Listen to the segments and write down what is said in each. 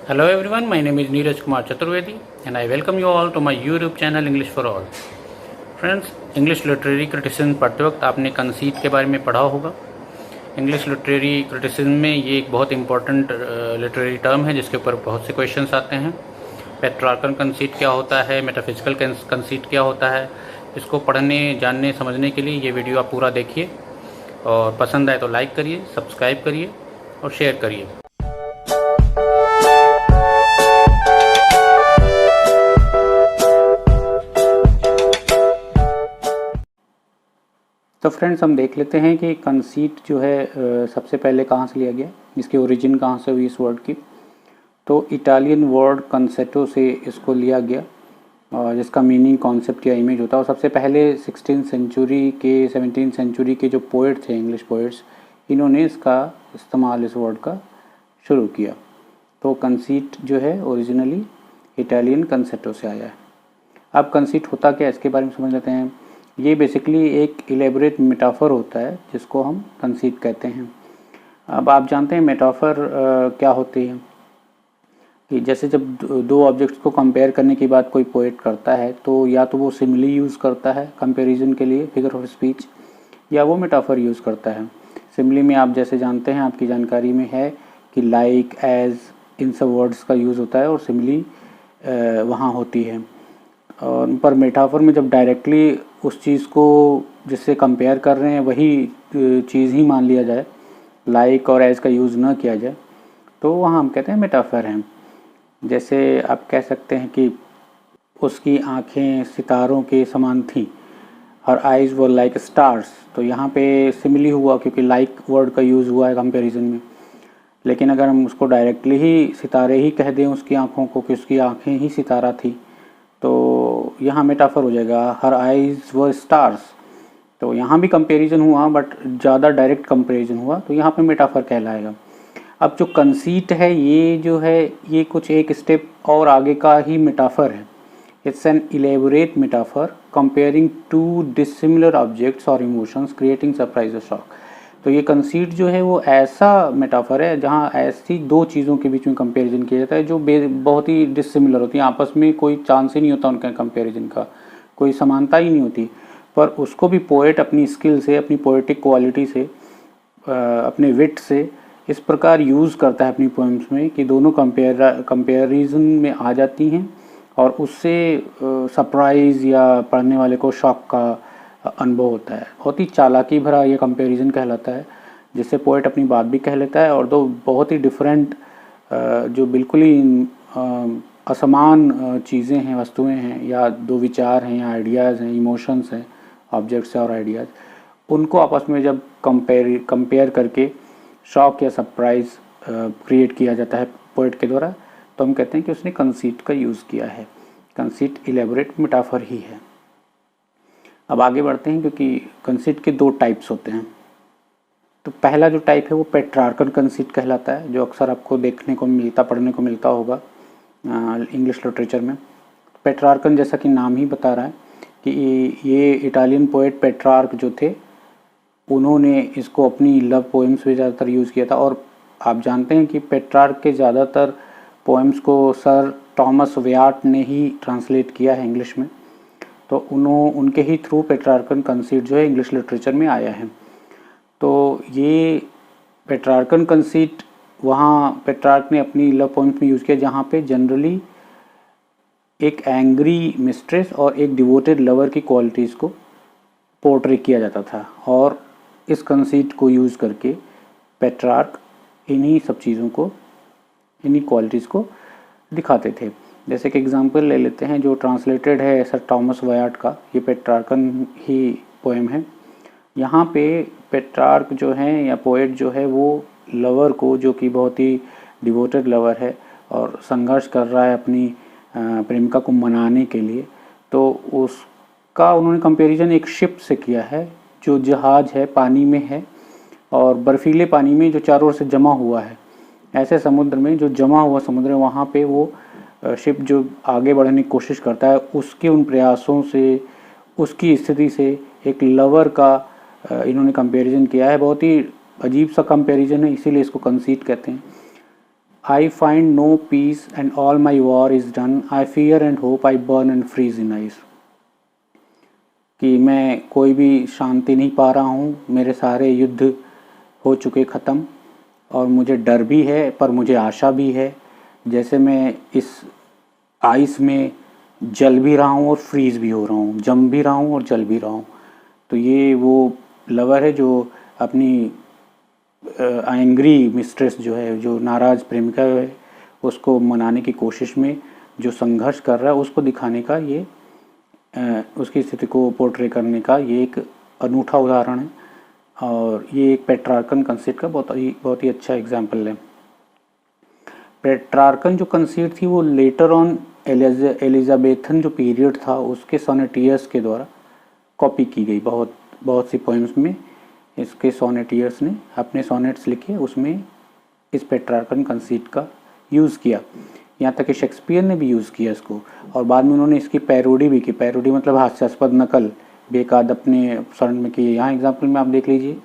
Hello everyone, my name is Neeraj Kumar Chaturvedi and I welcome you all to my YouTube channel English for All. Friends, English literary criticism पढ़ते वक्त आपने conceit के बारे में पढ़ा होगा। English literary criticism में ये एक बहुत इंपॉर्टेंट लिटरेरी टर्म है जिसके ऊपर बहुत से क्वेश्चंस आते हैं। पेट्रार्कन कंसीट क्या होता है, मेटाफिजिकल कंसीट क्या होता है, इसको पढ़ने, जानने, समझने के लिए ये वीडियो आप पूरा देखिए और पसंद आए तो लाइक करिए, सब्सक्राइब करिए और शेयर करिए। तो फ्रेंड्स, हम देख लेते हैं कि कंसीट जो है सबसे पहले कहाँ से लिया गया, इसकी ओरिजिन कहाँ से हुई इस वर्ड की। तो इटालियन वर्ड कंसेटो से इसको लिया गया जिसका मीनिंग कॉन्सेप्ट या इमेज होता है। और सबसे पहले 16th सेंचुरी के 17th सेंचुरी के जो पोइट थे, इंग्लिश पोइट्स, इन्होंने इसका इस्तेमाल इस वर्ड का शुरू किया। तो कंसीट जो है ओरिजिनली इटालियन कंसेटो से आया है। अब कंसीट होता क्या है इसके बारे में समझ लेते हैं। ये बेसिकली एक इलेबोरेट मेटाफर होता है जिसको हम कंसीट कहते हैं। अब आप जानते हैं मेटाफर क्या होती है कि जैसे जब दो ऑब्जेक्ट्स को कंपेयर करने की बात कोई पोएट करता है तो या तो वो सिमिली यूज़ करता है कंपैरिजन के लिए, फिगर ऑफ स्पीच, या वो मेटाफर यूज़ करता है। सिमिली में आप जैसे जानते हैं, आपकी जानकारी में है कि लाइक, एज, इन सब वर्ड्स का यूज़ होता है और सिमिली वहाँ होती है। और पर मेटाफर में जब डायरेक्टली उस चीज़ को जिससे कंपेयर कर रहे हैं वही चीज़ ही मान लिया जाए, लाइक और एज का यूज़ ना किया जाए, तो वहाँ हम कहते हैं मेटाफर हैं। जैसे आप कह सकते हैं कि उसकी आँखें सितारों के समान थीं, हर आइज़ वर लाइक स्टार्स। तो यहाँ पे सिमिली हुआ क्योंकि लाइक वर्ड का यूज़ हुआ है कंपैरिजन में। लेकिन अगर हम उसको डायरेक्टली ही सितारे ही कह दें उसकी आँखों को कि उसकी आँखें ही सितारा थी, तो यहाँ मेटाफर हो जाएगा, हर आइज़ वर स्टार्स। तो यहाँ भी कंपैरिजन हुआ बट ज़्यादा डायरेक्ट कंपैरिजन हुआ, तो यहाँ पे मेटाफर कहलाएगा। अब जो कंसीट है ये जो है ये कुछ एक स्टेप और आगे का ही मेटाफर है। It's an elaborate metaphor comparing to dissimilar objects और इमोशंस क्रिएटिंग सरप्राइज और शॉक। तो ये कंसीट जो है वो ऐसा मेटाफर है जहाँ ऐसी दो चीज़ों के बीच में कंपैरिजन किया जाता है जो बहुत ही डिसिमिलर होती हैं, आपस में कोई चांस ही नहीं होता उनका कंपैरिजन का, कोई समानता ही नहीं होती, पर उसको भी पोएट अपनी स्किल से, अपनी पोएटिक क्वालिटी से, अपने विट से इस प्रकार यूज़ करता है अपनी पोएम्स में कि दोनों कंपेरिजन में आ जाती हैं और उससे सरप्राइज़ या पढ़ने वाले को शॉक का अनुभव होता है। बहुत ही चालाकी भरा ये कंपैरिजन कहलाता है, जिससे पोएट अपनी बात भी कह लेता है और दो बहुत ही डिफरेंट जो बिल्कुल ही असमान चीज़ें हैं, वस्तुएं हैं, या दो विचार हैं या आइडियाज़ हैं, इमोशंस हैं, ऑब्जेक्ट्स और आइडियाज़, उनको आपस में जब कंपेयर करके शॉक या सरप्राइज़ क्रिएट किया जाता है पोएट के द्वारा, तो हम कहते हैं कि उसने कंसीट का यूज़ किया है। कंसीट इलेबोरेट मेटाफर ही है। अब आगे बढ़ते हैं क्योंकि कंसीट के दो टाइप्स होते हैं। तो पहला जो टाइप है वो पेट्रार्कन कंसीट कहलाता है, जो अक्सर आपको देखने को मिलता, पढ़ने को मिलता होगा इंग्लिश लिटरेचर में। पेट्रार्कन जैसा कि नाम ही बता रहा है कि ये इटालियन पोएट पेट्रार्क जो थे उन्होंने इसको अपनी लव पोएम्स में ज़्यादातर यूज़ किया था। और आप जानते हैं कि पेट्रार्क के ज़्यादातर पोएम्स को सर थॉमस व्याट ने ही ट्रांसलेट किया है इंग्लिश में। तो उनके ही थ्रू पेट्रार्कन कंसीट जो है इंग्लिश लिटरेचर में आया है। तो ये पेट्रार्कन कंसीट वहाँ पेट्रार्क ने अपनी लव पोएम्स में यूज़ किया जहाँ पे जनरली एक एंग्री मिस्ट्रेस और एक डिवोटेड लवर की क्वालिटीज़ को पोर्ट्रे किया जाता था, और इस कंसीट को यूज़ करके पेट्रार्क इन्हीं सब चीज़ों को, इन्हीं क्वालिटीज़ को दिखाते थे। जैसे कि एग्जांपल ले लेते हैं जो ट्रांसलेटेड है सर थॉमस व्याट का, ये पेट्रार्कन ही पोएम है। यहाँ पे पेट्रार्क जो है या पोएट जो है वो लवर को, जो कि बहुत ही डिवोटेड लवर है और संघर्ष कर रहा है अपनी प्रेमिका को मनाने के लिए, तो उसका उन्होंने कंपैरिजन एक शिप से किया है जो जहाज़ है, पानी में है और बर्फीले पानी में जो चारों ओर से जमा हुआ है। ऐसे समुद्र में जो जमा हुआ समुद्र है वहाँ पे वो शिप जो आगे बढ़ने की कोशिश करता है, उसके उन प्रयासों से, उसकी स्थिति से एक लवर का इन्होंने कंपैरिजन किया है। बहुत ही अजीब सा कंपैरिजन है, इसीलिए इसको कंसीट कहते हैं। I find no peace and all my war is done, I fear and hope, I burn and freeze in ice. कि मैं कोई भी शांति नहीं पा रहा हूँ, मेरे सारे युद्ध हो चुके ख़त्म, और मुझे डर भी है पर मुझे आशा भी है, जैसे मैं इस आइस में जल भी रहा हूँ और फ्रीज़ भी हो रहा हूँ, जम भी रहा हूँ और जल भी रहा हूँ। तो ये वो लवर है जो अपनी एंग्री मिस्ट्रेस जो है, जो नाराज़ प्रेमिका है, उसको मनाने की कोशिश में जो संघर्ष कर रहा है, उसको दिखाने का ये उसकी स्थिति को पोर्ट्रे करने का ये एक अनूठा उदाहरण है। और ये एक पेट्रार्कन कंसीट का बहुत ही अच्छा एग्जाम्पल है। पेट्रार्कन जो कंसीट थी वो लेटर ऑन एलिजाबेथन जो पीरियड था उसके सोनेटियर्स के द्वारा कॉपी की गई। बहुत सी पोएम्स में इसके सोनेटियर्स ने अपने सोनेट्स लिखे, उसमें इस पेट्रार्कन कंसीट का यूज़ किया। यहाँ तक कि शेक्सपियर ने भी यूज़ किया इसको, और बाद में उन्होंने इसकी पैरोडी भी की। पैरोडी मतलब हास्यास्पद नकल बेकाद अपने सोनेट में की। यहाँ एग्जाम्पल में आप देख लीजिए,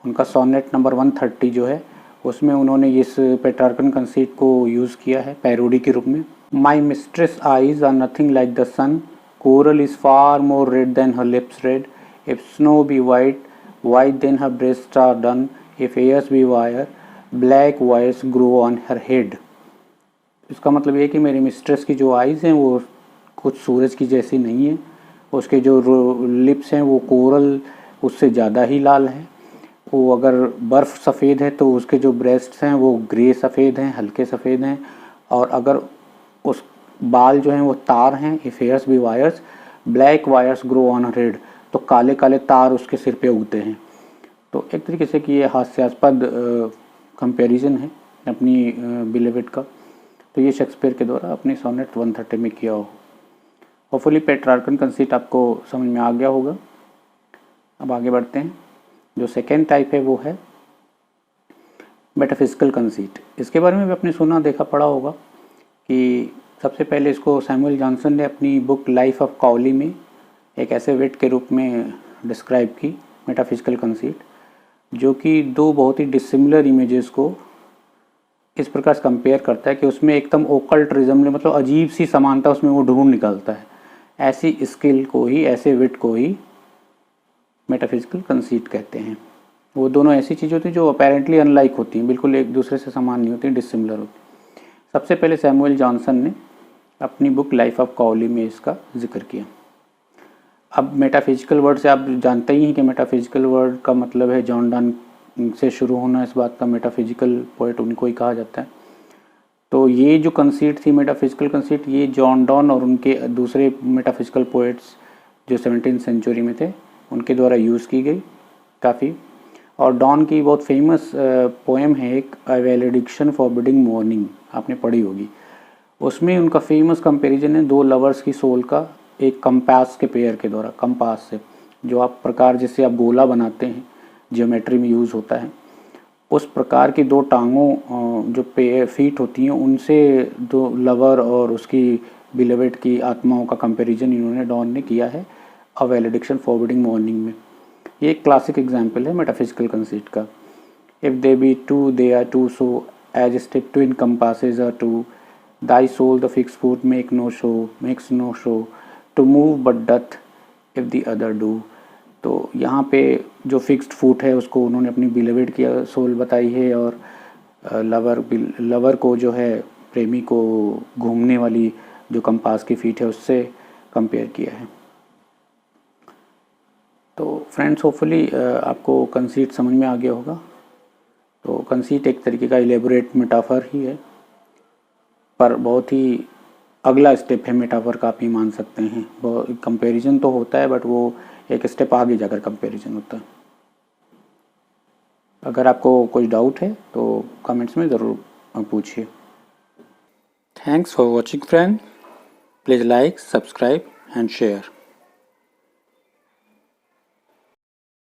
उनका सोनेट नंबर 130 जो है उसमें उन्होंने इस पेट्रार्कन कंसीट को यूज़ किया है पैरोडी के रूप में। My mistress eyes are nothing like the sun, coral is far more red than her lips red, if snow be white then her breast are dun, if hairs be wire black wires grow on her head. इसका मतलब ये है कि मेरी mistress की जो eyes हैं वो कुछ सूरज की जैसी नहीं है, उसके जो लिप्स हैं वो कोरल उससे ज़्यादा ही लाल हैं, वो अगर बर्फ़ सफ़ेद है तो उसके जो ब्रेस्ट्स हैं वो ग्रे सफ़ेद हैं, हल्के सफ़ेद हैं, और अगर उस बाल जो हैं वो तार हैं, if hairs be wires black wires grow on her head, तो काले काले तार उसके सिर पे उगते हैं। तो एक तरीके से कि ये हास्यास्पद कंपैरिजन है अपनी बिलेवेड का। तो ये शेक्सपियर के द्वारा अपनी सोनेट 130 में किया हो। होपफुली पेट्रार्कन कंसीट आपको समझ में आ गया होगा। अब आगे बढ़ते हैं। जो सेकेंड टाइप है वो है मेटाफिजिकल कंसीट। इसके बारे में भी आपने सुना देखा पढ़ा होगा कि सबसे पहले इसको सैमुअल जॉनसन ने अपनी बुक लाइफ ऑफ काउली में एक ऐसे विट के रूप में डिस्क्राइब की मेटाफिजिकल कंसीट, जो कि दो बहुत ही डिसिमिलर इमेजेस को इस प्रकार से कंपेयर करता है कि उसमें एकदम ओकल्ट रिजम्बल, मतलब अजीब सी समानता उसमें वो ढूंढ निकालता है। ऐसी स्किल को ही, ऐसे विट को ही मेटाफिजिकल कंसीट कहते हैं। वो दोनों ऐसी चीज़ होती हैं जो अपेरेंटली अनलाइक होती हैं, बिल्कुल एक दूसरे से समान नहीं होती, डिसिमिलर होती। सबसे पहले सैमुअल जॉनसन ने अपनी बुक लाइफ ऑफ काउली में इसका जिक्र किया। अब मेटाफिजिकल वर्ड से आप जानते ही हैं कि मेटाफिजिकल वर्ड का मतलब है जॉन डन से शुरू होना, इस बात का मेटाफिजिकल पोएट उनको ही कहा जाता है। तो ये जो कंसीट थी मेटाफिजिकल कंसीट, ये जॉन डॉन और उनके दूसरे मेटाफिजिकल पोएट्स जो 17th सेंचुरी में थे उनके द्वारा यूज़ की गई काफ़ी। और डॉन की बहुत फेमस पोएम है एक, अ वैलेडिक्शन फॉरबिडिंग मॉर्निंग, आपने पढ़ी होगी। उसमें उनका फेमस कंपैरिजन है दो लवर्स की सोल का एक कंपास के पेयर के द्वारा। कंपास से जो आप प्रकार जिससे आप गोला बनाते हैं, ज्योमेट्री में यूज़ होता है, उस प्रकार की दो टांगों जो फीट होती हैं उनसे दो लवर और उसकी बिलेवेड की आत्माओं का कंपैरिजन इन्होंने डॉन ने किया है अ वैलेडिक्शन फॉरबिडिंग मॉर्निंग में। ये एक क्लासिक एग्जाम्पल है मेटाफिजिकल कंसीट का। If they be two they are two, so as stiff twin compasses are two, thy soul the fixed foot makes no show to move but doth if the other do. तो यहाँ पे जो fixed फूट है उसको उन्होंने अपनी बिलेवेड की soul बताई है, और लवर को जो है प्रेमी को घूमने वाली जो कंपास की फीट है उससे कंपेयर किया है। तो फ्रेंड्स, होपफुली आपको कंसीट समझ में आ गया होगा। तो कंसीट एक तरीके का इलेबोरेट मेटाफर ही है, पर बहुत ही अगला स्टेप है मेटाफर का, आप ही मान सकते हैं। कंपैरिजन तो होता है बट वो एक स्टेप आगे जाकर कंपैरिजन होता है। अगर आपको कोई डाउट है तो कमेंट्स में ज़रूर पूछिए। Thanks for watching friend, please like, subscribe and share.